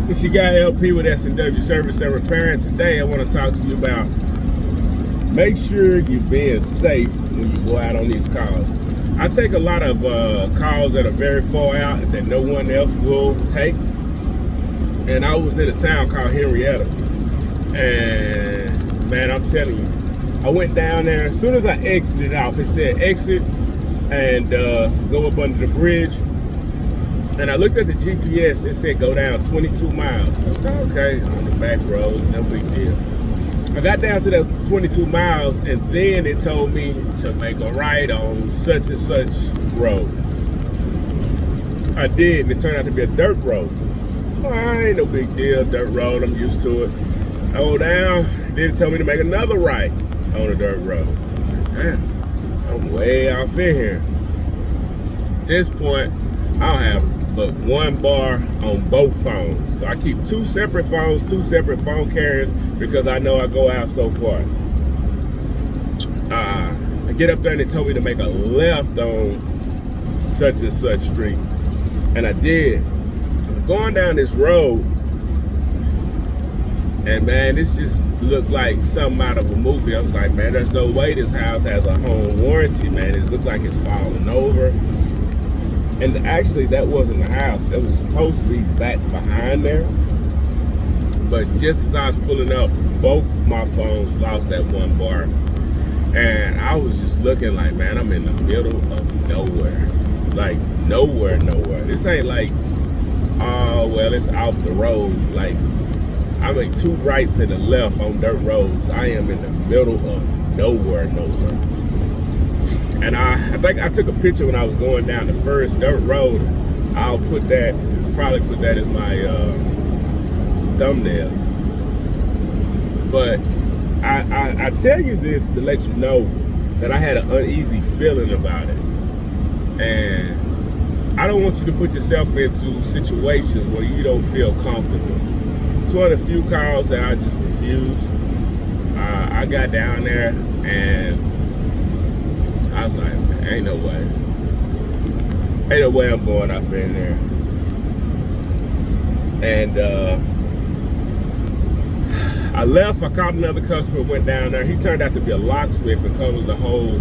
It's your guy LP with S&W Service and Repair, and today I want to talk to you about make sure you're being safe when you go out on these calls. I take a lot of calls that are very far out that no one else will take, and I was in a town called Henrietta, and man, I'm telling you, I went down there. As soon as I exited off, it said exit and go up under the bridge. And I looked at the GPS, it said go down 22 miles. Okay, on the back road, no big deal. I got down to those 22 miles, and then it told me to make a right on such and such road. I did, and it turned out to be a dirt road. Well, ain't no big deal, dirt road, I'm used to it. I go down, then it told me to make another right on a dirt road. Man, I'm way off in here. At this point, I don't have but one bar on both phones. So I keep two separate phones, two separate phone carriers, because I know I go out so far. I get up there and they told me to make a left on such and such street. And I did. I'm going down this road, and man, this just looked like something out of a movie. I was like, man, there's no way this house has a home warranty, man. It looked like it's falling over. And actually, that wasn't the house. It was supposed to be back behind there. But just as I was pulling up, both my phones lost that one bar. And I was just looking like, man, I'm in the middle of nowhere. Like, nowhere. This ain't like, oh, well, it's off the road. Like, I make two rights and a left on dirt roads. I am in the middle of nowhere. And I think I took a picture when I was going down the first dirt road. I'll probably put that as my thumbnail. But I tell you this to let you know that I had an uneasy feeling about it. And I don't want you to put yourself into situations where you don't feel comfortable. It's one of the few calls that I just refused. I got down there and I was like, man, ain't no way I'm going off in there. And I left, I called another customer, went down there. He turned out to be a locksmith and covers the whole,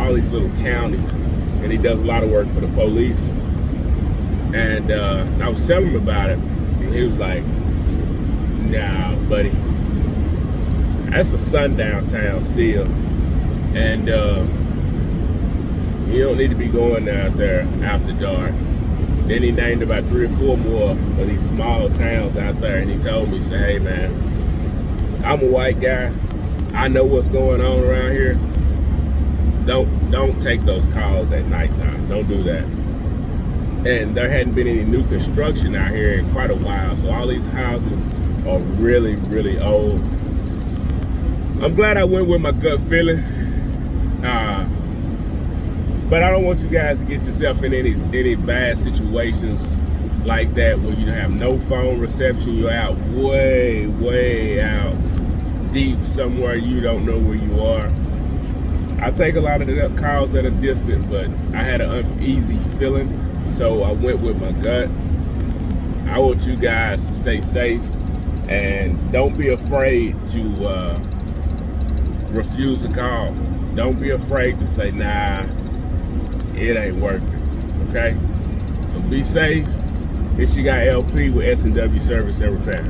all these little counties. And he does a lot of work for the police. And I was telling him about it. And he was like, nah, buddy, that's a sundown town still. And you don't need to be going out there after dark. Then he named about 3 or 4 more of these small towns out there, and he told me, say, hey man, I'm a white guy. I know what's going on around here. Don't take those calls at nighttime. Don't do that. And there hadn't been any new construction out here in quite a while, so all these houses are really, really old. I'm glad I went with my gut feeling. But I don't want you guys to get yourself in any bad situations like that where you have no phone reception. You're out way out deep somewhere you don't know where you are. I take a lot of the calls that are distant, but I had an uneasy feeling, so I went with my gut. I want you guys to stay safe and don't be afraid to refuse a call. Don't be afraid to say, nah, it ain't worth it, okay? So be safe. It's your guy LP with S&W Service and Repair.